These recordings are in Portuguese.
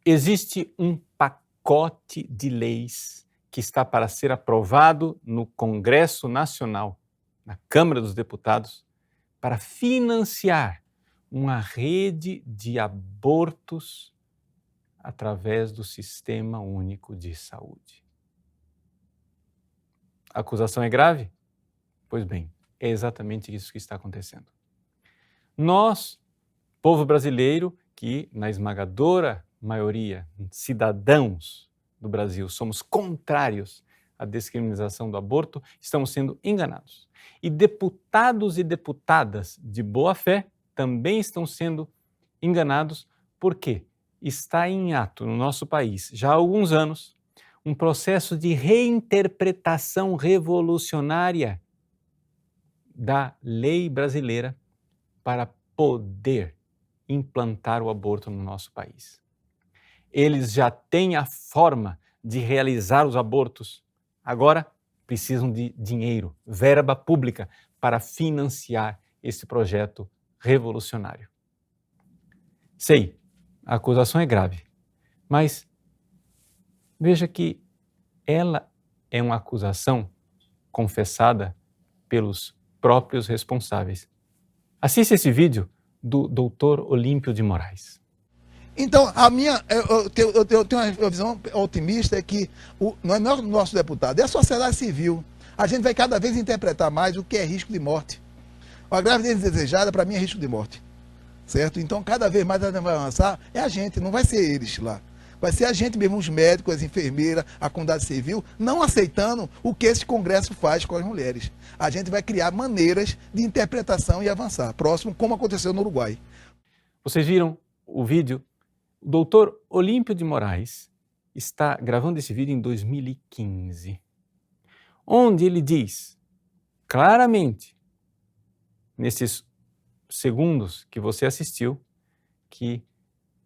Existe um pacote de leis que está para ser aprovado no Congresso Nacional, na Câmara dos Deputados, para financiar uma rede de abortos através do Sistema Único de Saúde. A acusação é grave? Pois bem, é exatamente isso que está acontecendo. Nós, povo brasileiro, que na esmagadora maioria, cidadãos do Brasil, somos contrários à descriminalização do aborto, estamos sendo enganados. E deputados e deputadas de boa fé também estão sendo enganados porque está em ato no nosso país, já há alguns anos, um processo de reinterpretação revolucionária da lei brasileira para poder implantar o aborto no nosso país. Eles já têm a forma de realizar os abortos, agora precisam de dinheiro, verba pública para financiar esse projeto revolucionário. Sei, a acusação é grave, mas veja que ela é uma acusação confessada pelos próprios responsáveis. Assista esse vídeo do Dr. Olímpio de Moraes. Então, eu tenho uma visão otimista, é que não é nosso deputado, é a sociedade civil. A gente vai cada vez interpretar mais o que é risco de morte. A gravidez indesejada, para mim, é risco de morte. Certo? Então, cada vez mais a gente vai avançar, é a gente, não vai ser eles lá. Vai ser a gente mesmo, os médicos, as enfermeiras, a comunidade civil, não aceitando o que esse Congresso faz com as mulheres. A gente vai criar maneiras de interpretação e avançar. Próximo, como aconteceu no Uruguai. Vocês viram o vídeo? O doutor Olímpio de Moraes está gravando esse vídeo em 2015, onde ele diz claramente, nesses segundos que você assistiu, que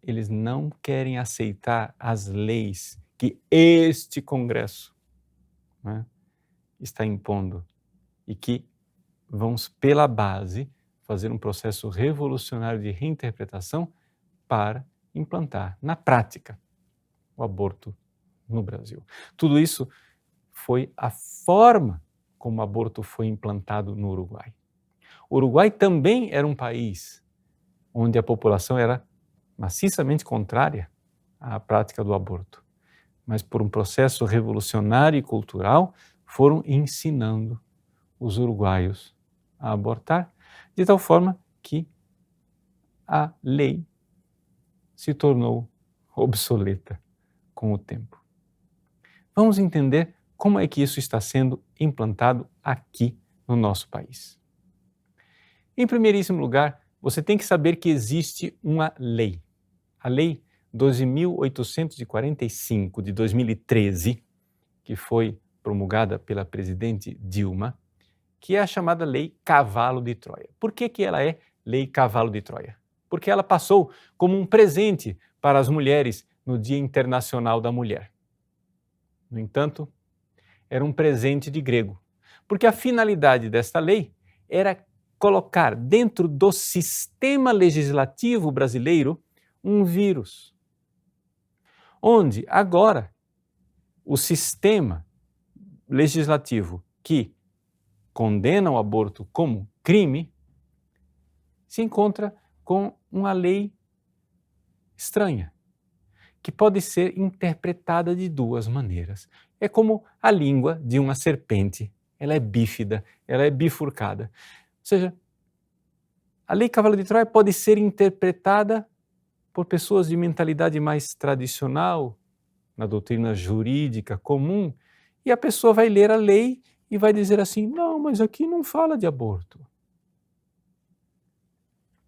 eles não querem aceitar as leis que este Congresso, né, está impondo e que vão, pela base, fazer um processo revolucionário de reinterpretação para implantar, na prática, o aborto no Brasil. Tudo isso foi a forma como o aborto foi implantado no Uruguai. O Uruguai também era um país onde a população era maciçamente contrária à prática do aborto, mas por um processo revolucionário e cultural foram ensinando os uruguaios a abortar, de tal forma que a lei se tornou obsoleta com o tempo. Vamos entender como é que isso está sendo implantado aqui no nosso país. Em primeiríssimo lugar, você tem que saber que existe uma lei. A Lei 12.845 de 2013, que foi promulgada pela presidente Dilma, que é a chamada Lei Cavalo de Troia. Por que ela é Lei Cavalo de Troia? Porque ela passou como um presente para as mulheres no Dia Internacional da Mulher. No entanto, era um presente de grego, porque a finalidade desta lei era colocar dentro do sistema legislativo brasileiro um vírus, onde agora o sistema legislativo que condena o aborto como crime se encontra com uma lei estranha, que pode ser interpretada de duas maneiras. É como a língua de uma serpente, ela é bífida, ela é bifurcada. Ou seja, a Lei Cavalo de Troia pode ser interpretada por pessoas de mentalidade mais tradicional, na doutrina jurídica comum, e a pessoa vai ler a lei e vai dizer assim, não, mas aqui não fala de aborto.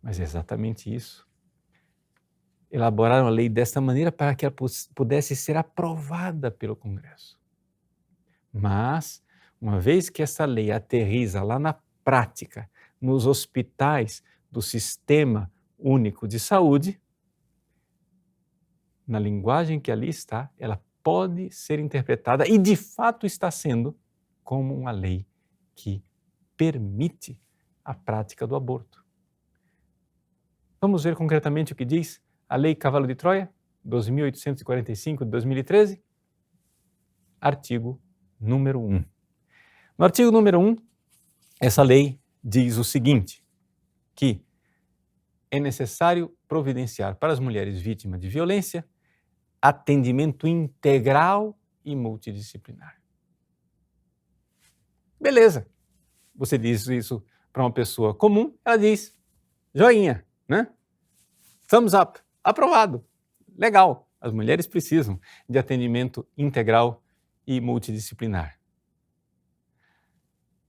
Mas é exatamente isso. Elaboraram a lei desta maneira para que ela pudesse ser aprovada pelo Congresso. Mas, uma vez que essa lei aterriza lá na prática, nos hospitais do Sistema Único de Saúde, na linguagem que ali está, ela pode ser interpretada, e de fato está sendo, como uma lei que permite a prática do aborto. Vamos ver concretamente o que diz a Lei Cavalo de Troia? 2845 de 2013, artigo número 1. No artigo número 1, essa lei diz o seguinte, que é necessário providenciar para as mulheres vítimas de violência atendimento integral e multidisciplinar. Beleza. Você diz isso para uma pessoa comum, ela diz, joinha, né? Thumbs up, aprovado, legal. As mulheres precisam de atendimento integral e multidisciplinar.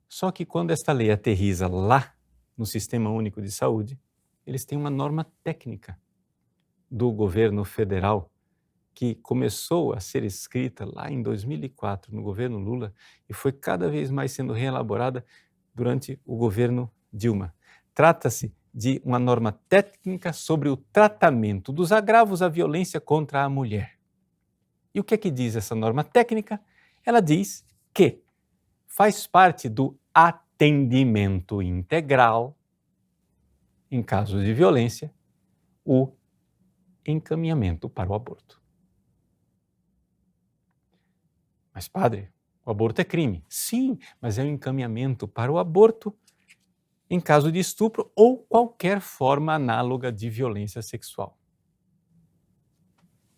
Só que quando esta lei aterriza lá no Sistema Único de Saúde, eles têm uma norma técnica do governo federal que começou a ser escrita lá em 2004 no governo Lula e foi cada vez mais sendo reelaborada durante o governo Dilma. Trata-se de uma norma técnica sobre o tratamento dos agravos à violência contra a mulher. E o que é que diz essa norma técnica? Ela diz que faz parte do atendimento integral, em casos de violência, o encaminhamento para o aborto. Mas, padre, o aborto é crime. Sim, mas é um encaminhamento para o aborto em caso de estupro ou qualquer forma análoga de violência sexual.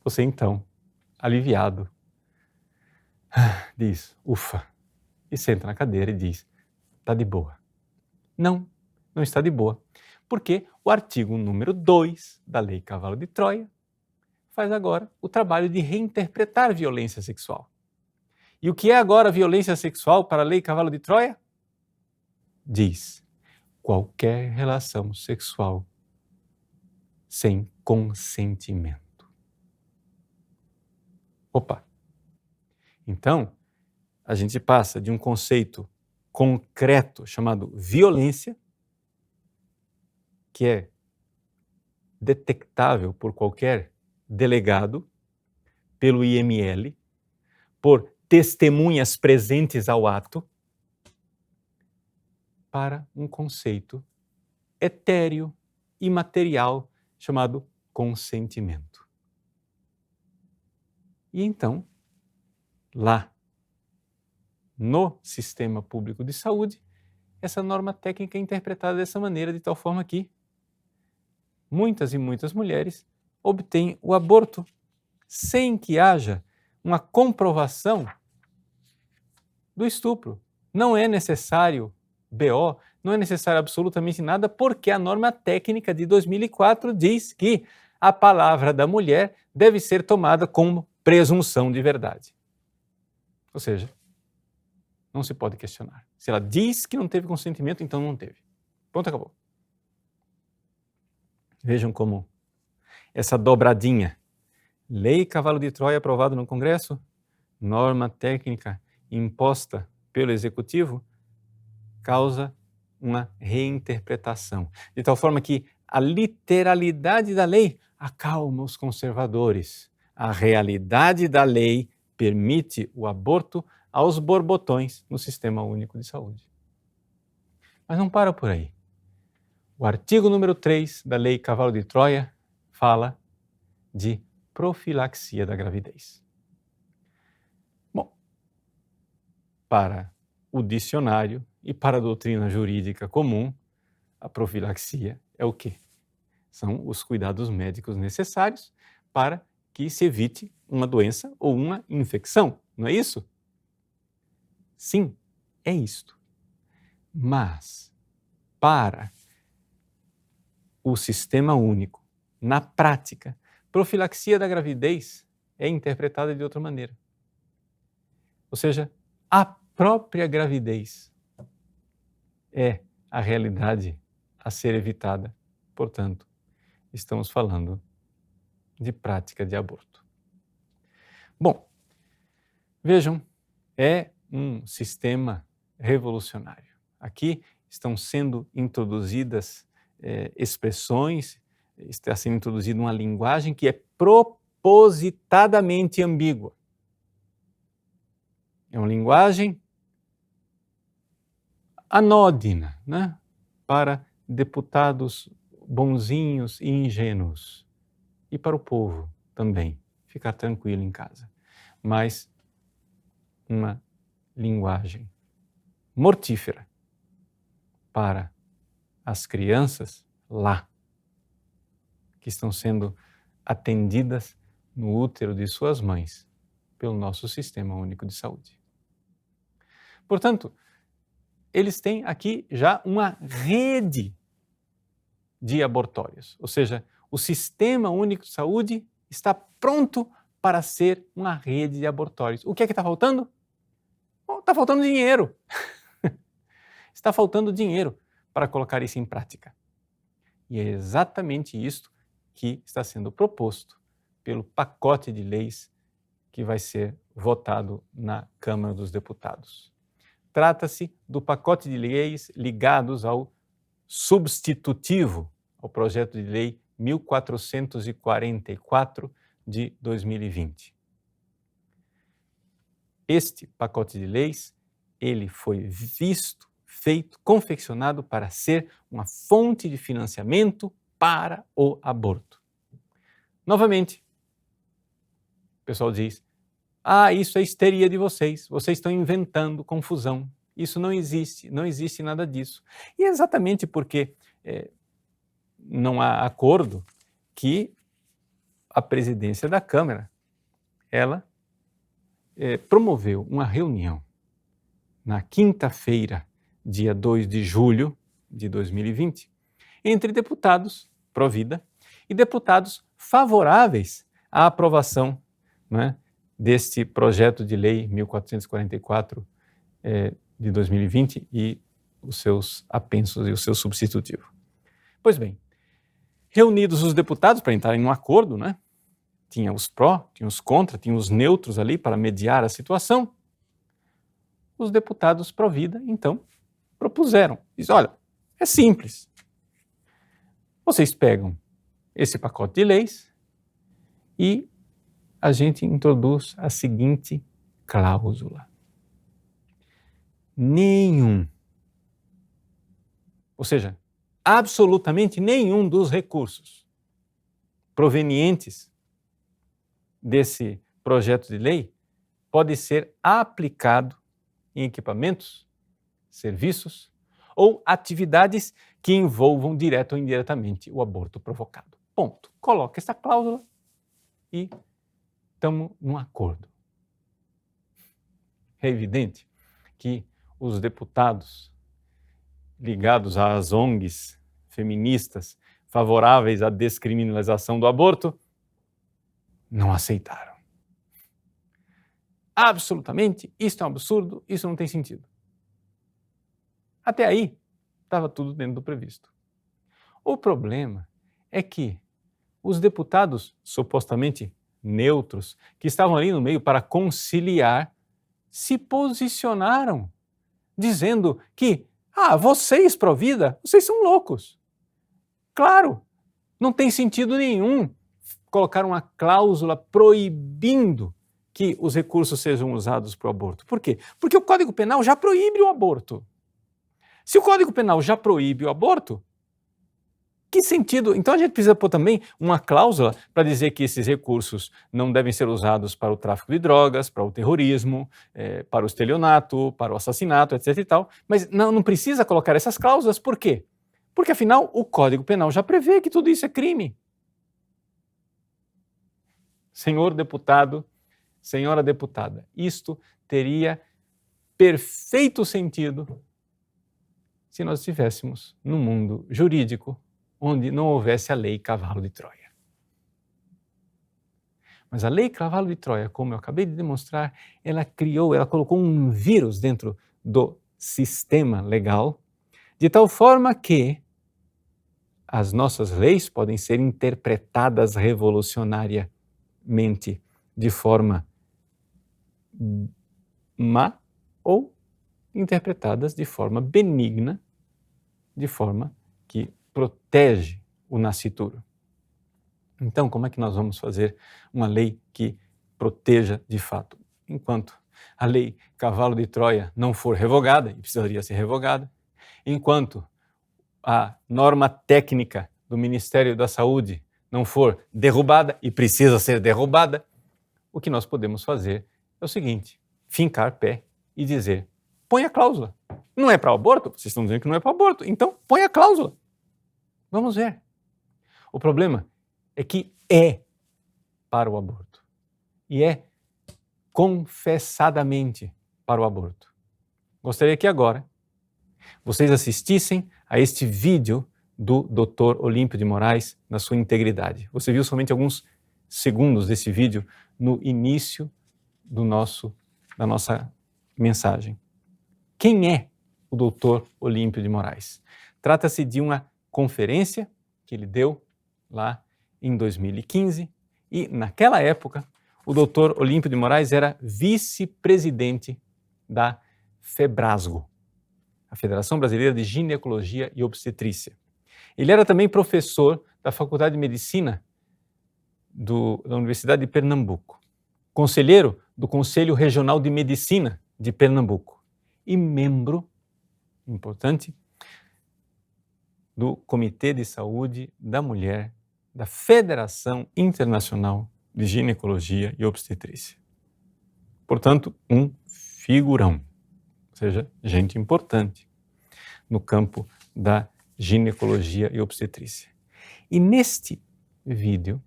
Você, então, aliviado, diz, ufa, e senta na cadeira e diz, está de boa. Não, não está de boa, porque o artigo número 2 da Lei Cavalo de Troia faz agora o trabalho de reinterpretar violência sexual. E o que é agora violência sexual para a Lei Cavalo de Troia? Diz, qualquer relação sexual sem consentimento. Opa! Então, a gente passa de um conceito concreto chamado violência, que é detectável por qualquer delegado, pelo IML, por testemunhas presentes ao ato, para um conceito etéreo, imaterial, chamado consentimento. E então, lá no Sistema Público de Saúde, essa norma técnica é interpretada dessa maneira, de tal forma que muitas e muitas mulheres obtêm o aborto sem que haja uma comprovação do estupro. Não é necessário BO, não é necessário absolutamente nada, porque a norma técnica de 2004 diz que a palavra da mulher deve ser tomada como presunção de verdade. Ou seja, não se pode questionar. Se ela diz que não teve consentimento, então não teve. Pronto, acabou. Vejam como essa dobradinha. Lei Cavalo de Troia aprovada no Congresso, norma técnica imposta pelo Executivo, causa uma reinterpretação. De tal forma que a literalidade da lei acalma os conservadores. A realidade da lei permite o aborto aos borbotões no Sistema Único de Saúde. Mas não para por aí. O artigo número 3 da Lei Cavalo de Troia fala de profilaxia da gravidez. Bom, para o dicionário e para a doutrina jurídica comum, a profilaxia é o quê? São os cuidados médicos necessários para que se evite uma doença ou uma infecção, não é isso? Sim, é isto. Mas, para o Sistema Único, na prática, profilaxia da gravidez é interpretada de outra maneira. Ou seja, a própria gravidez é a realidade a ser evitada. Portanto, estamos falando de prática de aborto. Bom, vejam, é um sistema revolucionário. Aqui estão sendo introduzidas expressões, está sendo introduzida uma linguagem que é propositadamente ambígua. É uma linguagem anódina, né? Para deputados bonzinhos e ingênuos. E para o povo também ficar tranquilo em casa. Mas uma linguagem mortífera para as crianças lá, que estão sendo atendidas no útero de suas mães pelo nosso Sistema Único de Saúde. Portanto, eles têm aqui já uma rede de abortórios, ou seja, o Sistema Único de Saúde está pronto para ser uma rede de abortórios. O que é que está faltando? Está faltando dinheiro. Está faltando dinheiro para colocar isso em prática. E é exatamente isso que está sendo proposto pelo pacote de leis que vai ser votado na Câmara dos Deputados. Trata-se do pacote de leis ligados ao substitutivo, ao projeto de lei 1444 de 2020. Este pacote de leis, ele foi visto, feito, confeccionado para ser uma fonte de financiamento para o aborto. Novamente, o pessoal diz, isso é histeria de vocês estão inventando confusão, isso não existe nada disso. E é exatamente porque não há acordo que a presidência da Câmara, ela promoveu uma reunião na quinta-feira, dia 2 de julho de 2020, entre deputados pró-vida e deputados favoráveis à aprovação, né, deste projeto de lei 1444 de 2020 e os seus apensos e o seu substitutivo. Pois bem, reunidos os deputados para entrarem num acordo, né, tinha os pró, tinha os contra, tinha os neutros ali para mediar a situação, os deputados pró-vida, então, propuseram. Diz, olha, é simples. Vocês pegam esse pacote de leis e a gente introduz a seguinte cláusula. Absolutamente nenhum dos recursos provenientes desse projeto de lei pode ser aplicado em equipamentos, serviços ou atividades que envolvam direto ou indiretamente o aborto provocado. Ponto. Coloca essa cláusula e estamos num acordo. É evidente que os deputados ligados às ONGs feministas favoráveis à descriminalização do aborto não aceitaram. Absolutamente, isso é um absurdo, isso não tem sentido. Até aí, estava tudo dentro do previsto. O problema é que os deputados supostamente neutros, que estavam ali no meio para conciliar, se posicionaram, dizendo que, vocês pró-vida, vocês são loucos. Claro, não tem sentido nenhum colocar uma cláusula proibindo que os recursos sejam usados para o aborto. Por quê? Porque o Código Penal já proíbe o aborto. Se o Código Penal já proíbe o aborto, que sentido? Então a gente precisa pôr também uma cláusula para dizer que esses recursos não devem ser usados para o tráfico de drogas, para o terrorismo, para o estelionato, para o assassinato, etc. e tal. Mas não precisa colocar essas cláusulas, por quê? Porque afinal o Código Penal já prevê que tudo isso é crime. Senhor deputado, senhora deputada, isto teria perfeito sentido se nós estivéssemos num mundo jurídico onde não houvesse a lei Cavalo de Troia. Mas a lei Cavalo de Troia, como eu acabei de demonstrar, ela colocou um vírus dentro do sistema legal, de tal forma que as nossas leis podem ser interpretadas revolucionariamente de forma má ou interpretadas de forma benigna, de forma que protege o nascituro. Então, como é que nós vamos fazer uma lei que proteja de fato? Enquanto a lei Cavalo de Troia não for revogada, e precisaria ser revogada, enquanto a norma técnica do Ministério da Saúde não for derrubada, e precisa ser derrubada, o que nós podemos fazer é o seguinte: fincar pé e dizer, põe a cláusula. Não é para o aborto? Vocês estão dizendo que não é para o aborto, então põe a cláusula. Vamos ver. O problema é que é para o aborto. E é confessadamente para o aborto. Gostaria que agora vocês assistissem a este vídeo do Dr. Olímpio de Moraes na sua integridade. Você viu somente alguns segundos desse vídeo no início da nossa mensagem. Quem é o Dr. Olímpio de Moraes? Trata-se de uma conferência que ele deu lá em 2015 e, naquela época, o Dr. Olímpio de Moraes era vice-presidente da FEBRASGO, a Federação Brasileira de Ginecologia e Obstetrícia. Ele era também professor da Faculdade de Medicina da Universidade de Pernambuco, conselheiro do Conselho Regional de Medicina de Pernambuco e membro, importante, do Comitê de Saúde da Mulher da Federação Internacional de Ginecologia e Obstetrícia. Portanto, um figurão, ou seja, gente importante no campo da ginecologia e obstetrícia. E neste vídeo,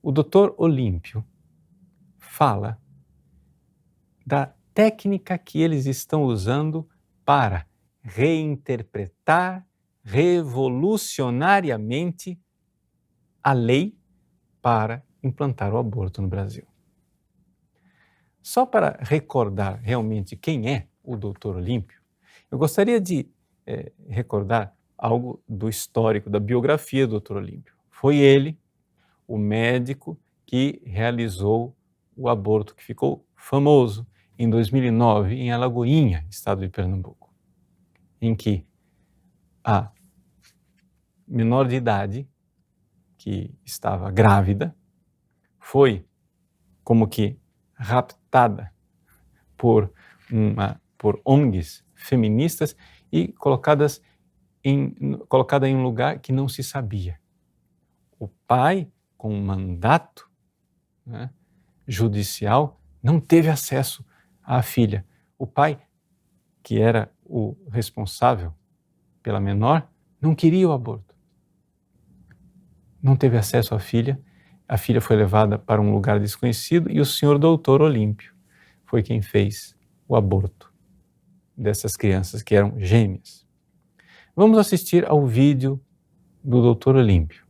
o Dr. Olímpio fala da técnica que eles estão usando para reinterpretar revolucionariamente a lei para implantar o aborto no Brasil. Só para recordar realmente quem é o Dr. Olímpio, eu gostaria de recordar algo do histórico, da biografia do Dr. Olímpio. Foi ele, o médico, que realizou o aborto que ficou famoso em 2009 em Alagoinha, estado de Pernambuco, em que a menor de idade, que estava grávida, foi como que raptada por ONGs feministas e colocada em um lugar que não se sabia. O pai, com um mandato, né, judicial, não teve acesso à filha. O pai, que era o responsável pela menor, não queria o aborto. Não teve acesso à filha. A filha foi levada para um lugar desconhecido e o senhor doutor Olímpio foi quem fez o aborto dessas crianças que eram gêmeas. Vamos assistir ao vídeo do doutor Olímpio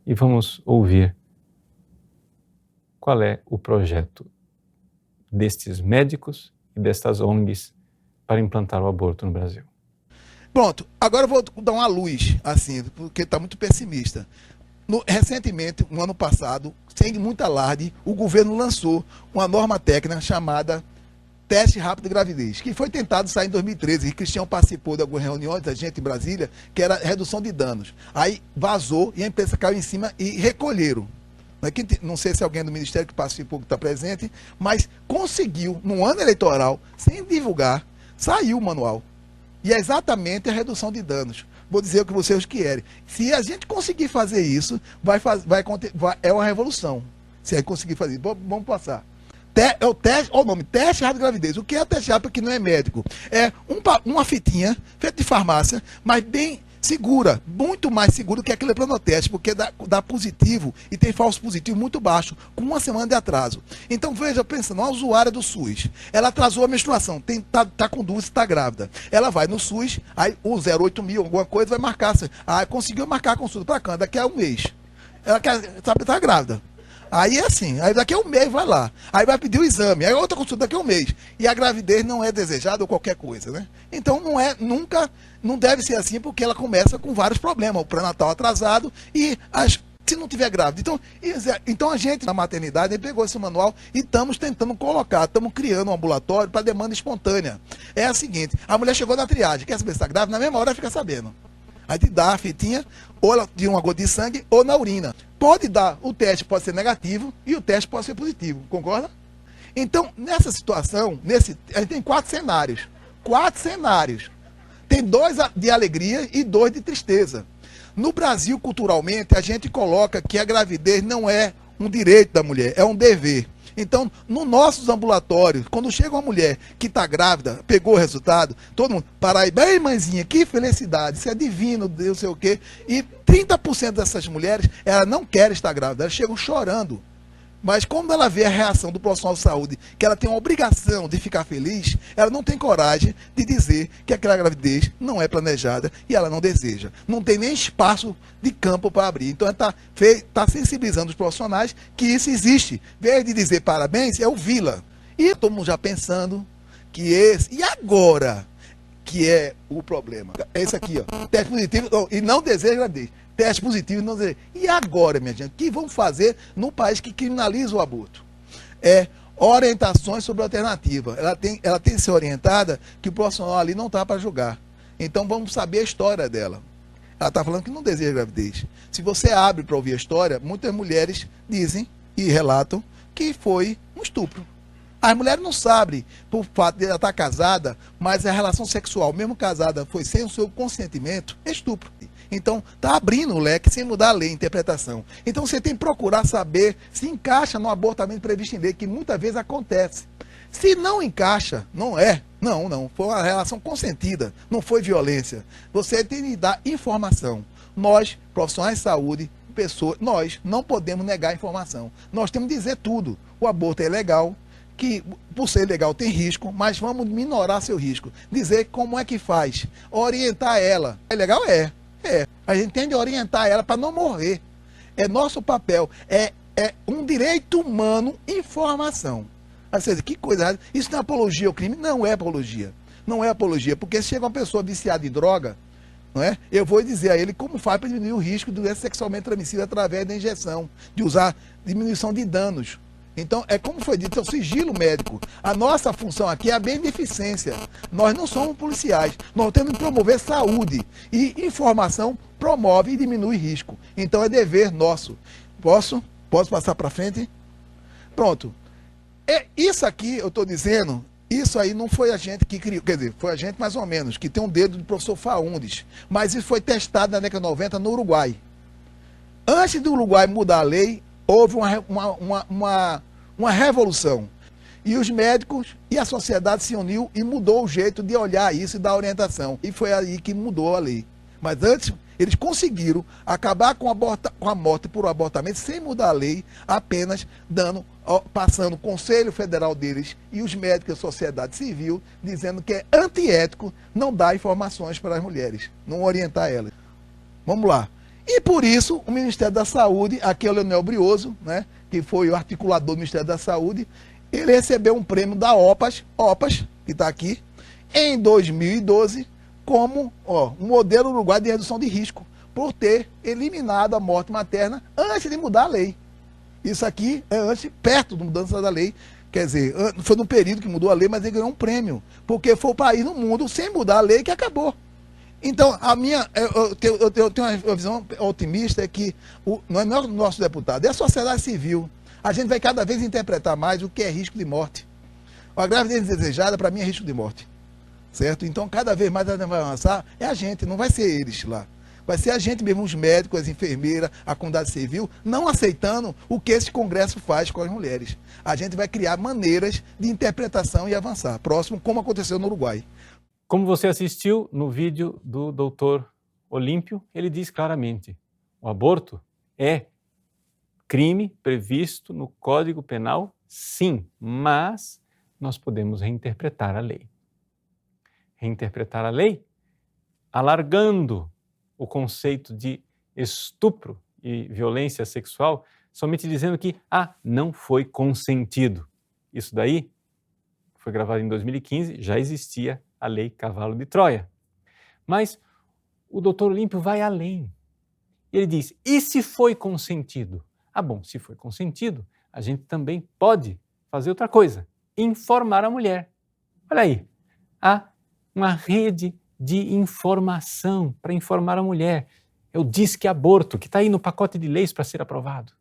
e vamos ouvir qual é o projeto destes médicos e destas ONGs para implantar o aborto no Brasil. Pronto, agora eu vou dar uma luz, assim, porque está muito pessimista. Recentemente, no ano passado, sem muito alarde, o governo lançou uma norma técnica chamada Teste Rápido de Gravidez, que foi tentado sair em 2013, e Cristiano participou de algumas reuniões da gente em Brasília, que era redução de danos. Aí vazou e a imprensa caiu em cima e recolheram. Não sei se alguém do Ministério que participou, que está presente, mas conseguiu, no ano eleitoral, sem divulgar, saiu o manual. E é exatamente a redução de danos. Vou dizer o que vocês querem. Se a gente conseguir fazer isso, é uma revolução. Se a gente conseguir fazer isso, vamos passar. É o teste, olha o nome, teste rápido de gravidez. O que é teste rápido que não é médico? É uma fitinha feita de farmácia, mas bem segura, muito mais segura que aquele planoteste, porque dá positivo e tem falso positivo muito baixo, com uma semana de atraso. Então veja, pensando, uma usuária do SUS, ela atrasou a menstruação, tá com dúvida se está grávida. Ela vai no SUS, aí o 08000, alguma coisa, vai marcar. Conseguiu marcar a consulta para cá, daqui a um mês. Ela quer saber se está grávida. Aí é assim, aí daqui a um mês vai lá, aí vai pedir o exame, aí outra consulta daqui a um mês, e a gravidez não é desejada ou qualquer coisa, né? Então não deve ser assim, porque ela começa com vários problemas, o pré-natal atrasado e se não tiver grávida. Então a gente, na maternidade, pegou esse manual e estamos tentando colocar, estamos criando um ambulatório para demanda espontânea. É a seguinte, a mulher chegou na triagem, quer saber se está grávida? Na mesma hora fica sabendo. Aí te dá a fitinha, ou ela de uma gota de sangue, ou na urina. Pode dar, o teste pode ser negativo e o teste pode ser positivo, concorda? Então, nessa situação, a gente tem 4 cenários. 4 cenários. Tem 2 de alegria e 2 de tristeza. No Brasil, culturalmente, a gente coloca que a gravidez não é um direito da mulher, é um dever. Então, nos nossos ambulatórios, quando chega uma mulher que está grávida, pegou o resultado, todo mundo, para aí, bem, mãezinha, que felicidade, isso é divino, Deus sei o quê. E 30% dessas mulheres, elas não querem estar grávidas, elas chegam chorando. Mas quando ela vê a reação do profissional de saúde, que ela tem a obrigação de ficar feliz, ela não tem coragem de dizer que aquela gravidez não é planejada e ela não deseja. Não tem nem espaço de campo para abrir. Então ela está sensibilizando os profissionais que isso existe. Em vez de dizer parabéns, é ouvi-la. E todo mundo já pensando que esse... E agora? Que é o problema. É isso aqui, ó. Teste positivo e não deseja gravidez. Teste positivo e não deseja. E agora, minha gente? O que vamos fazer num país que criminaliza o aborto? É orientações sobre a alternativa. Ela tem que ser orientada que o profissional ali não está para julgar. Então vamos saber a história dela. Ela está falando que não deseja gravidez. Se você abre para ouvir a história, muitas mulheres dizem e relatam que foi um estupro. As mulheres não sabem, por fato de ela estar casada, mas a relação sexual, mesmo casada, foi sem o seu consentimento, é estupro. Então, está abrindo o leque sem mudar a lei, a interpretação. Então, você tem que procurar saber se encaixa no abortamento previsto em lei, que muitas vezes acontece. Se não encaixa, não é. Não. Foi uma relação consentida, não foi violência. Você tem que dar informação. Nós, profissionais de saúde, pessoas, nós não podemos negar a informação. Nós temos que dizer tudo. O aborto é legal, que por ser legal tem risco, mas vamos minorar seu risco. Dizer como é que faz. Orientar ela. É legal? É. A gente tem de orientar ela para não morrer. É nosso papel. É um direito humano, informação. Ou seja, que coisa errada. Isso não é apologia ao crime? Não é apologia. Não é apologia. Porque se chega uma pessoa viciada em droga, não é? Eu vou dizer a ele como faz para diminuir o risco de doença sexualmente transmissível através da injeção, de usar diminuição de danos. Então, é como foi dito, é o sigilo médico. A nossa função aqui é a beneficência. Nós não somos policiais. Nós temos que promover saúde. E informação promove e diminui risco. Então, é dever nosso. Posso passar para frente? Pronto. Isso aqui, eu estou dizendo, isso aí não foi a gente que criou. Quer dizer, foi a gente mais ou menos, que tem um dedo do professor Faundes. Mas isso foi testado na década de 90 no Uruguai. Antes do Uruguai mudar a lei, houve uma revolução. E os médicos e a sociedade se uniu e mudou o jeito de olhar isso e dar orientação. E foi aí que mudou a lei. Mas antes, eles conseguiram acabar com a morte por abortamento sem mudar a lei, apenas passando o Conselho Federal deles e os médicos e a sociedade civil, dizendo que é antiético não dar informações para as mulheres, não orientar elas. Vamos lá. E por isso, o Ministério da Saúde, aqui é o Leonel Brioso, né, que foi o articulador do Ministério da Saúde, ele recebeu um prêmio da OPAS, que está aqui, em 2012, como um modelo uruguaio de redução de risco, por ter eliminado a morte materna antes de mudar a lei. Isso aqui é perto da mudança da lei, quer dizer, foi no período que mudou a lei, mas ele ganhou um prêmio, porque foi o país no mundo, sem mudar a lei, que acabou. Então, eu tenho uma visão otimista, é que não é nosso deputado, é a sociedade civil. A gente vai cada vez interpretar mais o que é risco de morte. A gravidez indesejada, para mim, é risco de morte. Certo? Então, cada vez mais a gente vai avançar, é a gente, não vai ser eles lá. Vai ser a gente mesmo, os médicos, as enfermeiras, a comunidade civil, não aceitando o que esse Congresso faz com as mulheres. A gente vai criar maneiras de interpretação e avançar. Próximo, como aconteceu no Uruguai. Como você assistiu no vídeo do Dr. Olímpio, ele diz claramente, o aborto é crime previsto no Código Penal, sim, mas nós podemos reinterpretar a lei. Reinterpretar a lei alargando o conceito de estupro e violência sexual, somente dizendo que, não foi consentido. Isso daí foi gravado em 2015, já existia a Lei Cavalo de Troia. Mas o doutor Olímpio vai além. Ele diz, e se foi consentido? Bom, se foi consentido, a gente também pode fazer outra coisa, informar a mulher. Olha aí, há uma rede de informação para informar a mulher. É o Disque Aborto, que está aí no pacote de leis para ser aprovado.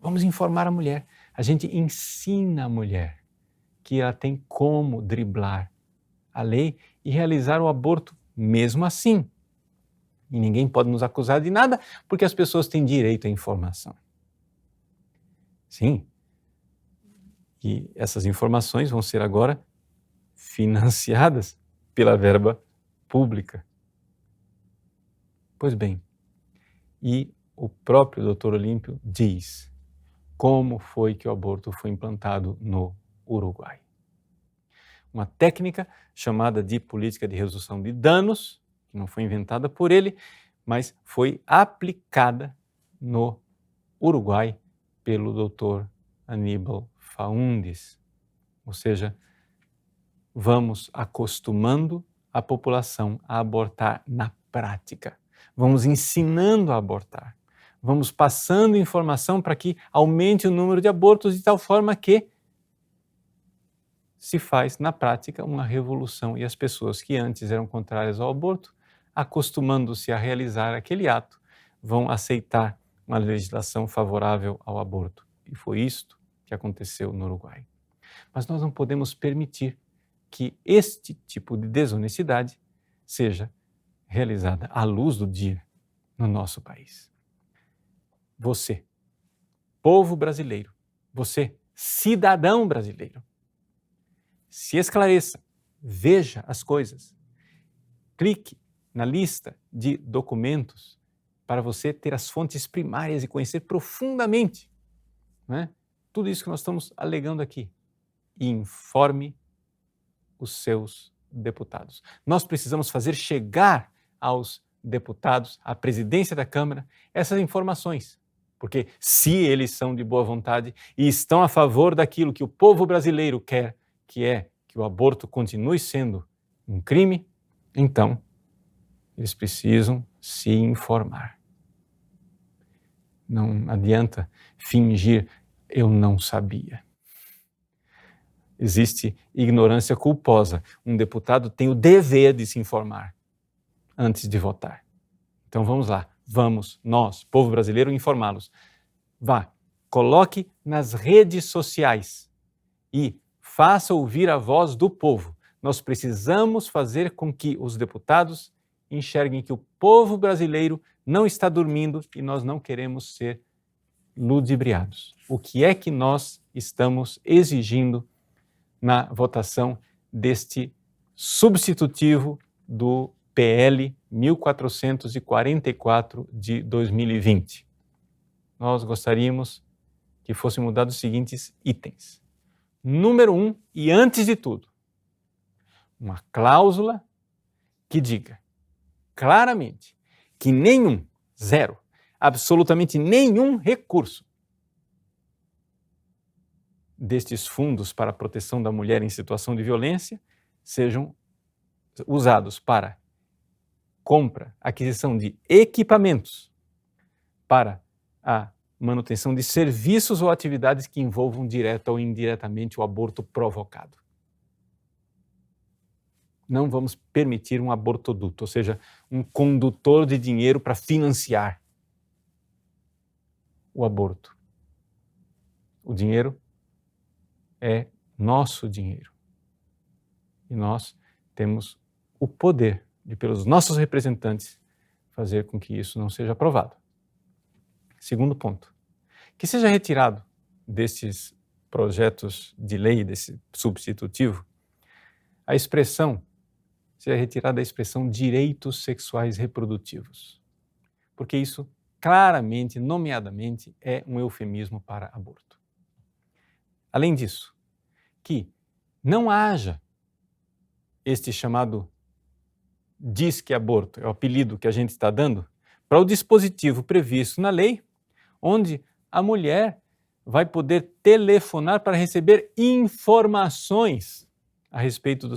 Vamos informar a mulher. A gente ensina a mulher que ela tem como driblar a lei e realizar o aborto mesmo assim. E ninguém pode nos acusar de nada, porque as pessoas têm direito à informação. Sim. E essas informações vão ser agora financiadas pela verba pública. Pois bem, e o próprio Dr. Olímpio diz como foi que o aborto foi implantado no Uruguai. Uma técnica chamada de política de redução de danos, que não foi inventada por ele, mas foi aplicada no Uruguai pelo Dr. Aníbal Faúndes. Ou seja, vamos acostumando a população a abortar na prática. Vamos ensinando a abortar. Vamos passando informação para que aumente o número de abortos de tal forma que se faz, na prática, uma revolução. E as pessoas que antes eram contrárias ao aborto, acostumando-se a realizar aquele ato, vão aceitar uma legislação favorável ao aborto. E foi isto que aconteceu no Uruguai. Mas nós não podemos permitir que este tipo de desonestidade seja realizada à luz do dia no nosso país. Você, povo brasileiro, você, cidadão brasileiro, se esclareça, veja as coisas, clique na lista de documentos para você ter as fontes primárias e conhecer profundamente, né, tudo isso que nós estamos alegando aqui, e informe os seus deputados. Nós precisamos fazer chegar aos deputados, à presidência da Câmara, essas informações, porque se eles são de boa vontade e estão a favor daquilo que o povo brasileiro quer, que é que o aborto continue sendo um crime, então eles precisam se informar. Não adianta fingir eu não sabia. Existe ignorância culposa. Um deputado tem o dever de se informar antes de votar. Então vamos lá, vamos, nós, povo brasileiro, informá-los. Vá, coloque nas redes sociais e faça ouvir a voz do povo. Nós precisamos fazer com que os deputados enxerguem que o povo brasileiro não está dormindo e nós não queremos ser ludibriados. O que é que nós estamos exigindo na votação deste substitutivo do PL 1444 de 2020? Nós gostaríamos que fossem mudados os seguintes itens. Número 1, e antes de tudo, uma cláusula que diga claramente que zero, absolutamente nenhum recurso destes fundos para a proteção da mulher em situação de violência sejam usados para compra, aquisição de equipamentos para a manutenção de serviços ou atividades que envolvam direta ou indiretamente o aborto provocado. Não vamos permitir um abortoduto, ou seja, um condutor de dinheiro para financiar o aborto. O dinheiro é nosso dinheiro. E nós temos o poder de, pelos nossos representantes, fazer com que isso não seja aprovado. Segundo ponto, que seja retirado destes projetos de lei, desse substitutivo, seja retirada a expressão direitos sexuais reprodutivos, porque isso claramente, nomeadamente, é um eufemismo para aborto. Além disso, que não haja este chamado disque aborto, é o apelido que a gente está dando, para o dispositivo previsto na lei, onde a mulher vai poder telefonar para receber informações a respeito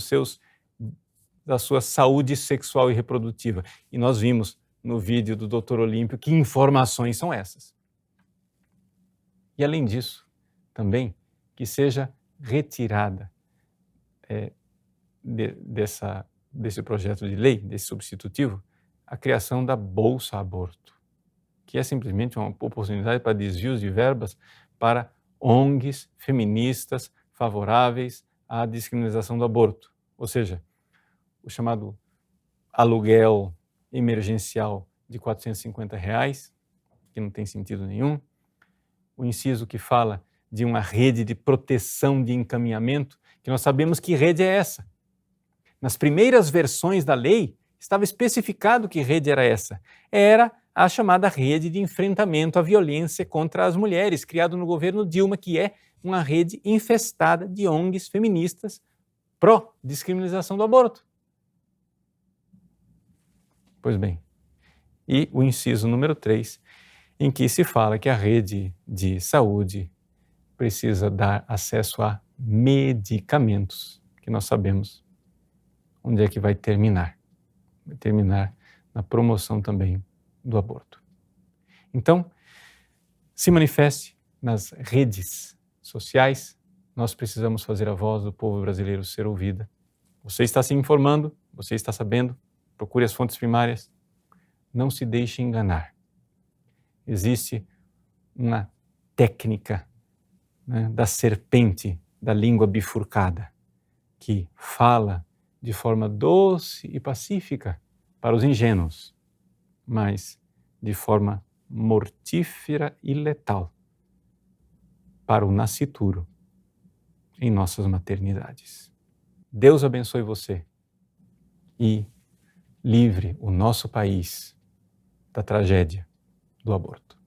da sua saúde sexual e reprodutiva. E nós vimos no vídeo do Dr. Olímpio que informações são essas. E além disso, também que seja retirada desse projeto de lei, desse substitutivo, a criação da Bolsa Aborto, que é simplesmente uma oportunidade para desvios de verbas para ONGs feministas favoráveis à descriminalização do aborto. Ou seja, o chamado aluguel emergencial de R$ 450, que não tem sentido nenhum. O inciso que fala de uma rede de proteção de encaminhamento, que nós sabemos que rede é essa. Nas primeiras versões da lei, estava especificado que rede era essa. Era a chamada rede de enfrentamento à violência contra as mulheres, criado no governo Dilma, que é uma rede infestada de ONGs feministas pró-descriminalização do aborto. Pois bem, e o inciso número 3, em que se fala que a rede de saúde precisa dar acesso a medicamentos, que nós sabemos onde é que vai terminar. Vai terminar na promoção também do aborto. Então, se manifeste nas redes sociais, nós precisamos fazer a voz do povo brasileiro ser ouvida. Você está se informando, você está sabendo, procure as fontes primárias, não se deixe enganar. Existe uma técnica, né, da serpente, da língua bifurcada, que fala de forma doce e pacífica para os ingênuos, mas de forma mortífera e letal para o nascituro em nossas maternidades. Deus abençoe você e livre o nosso país da tragédia do aborto.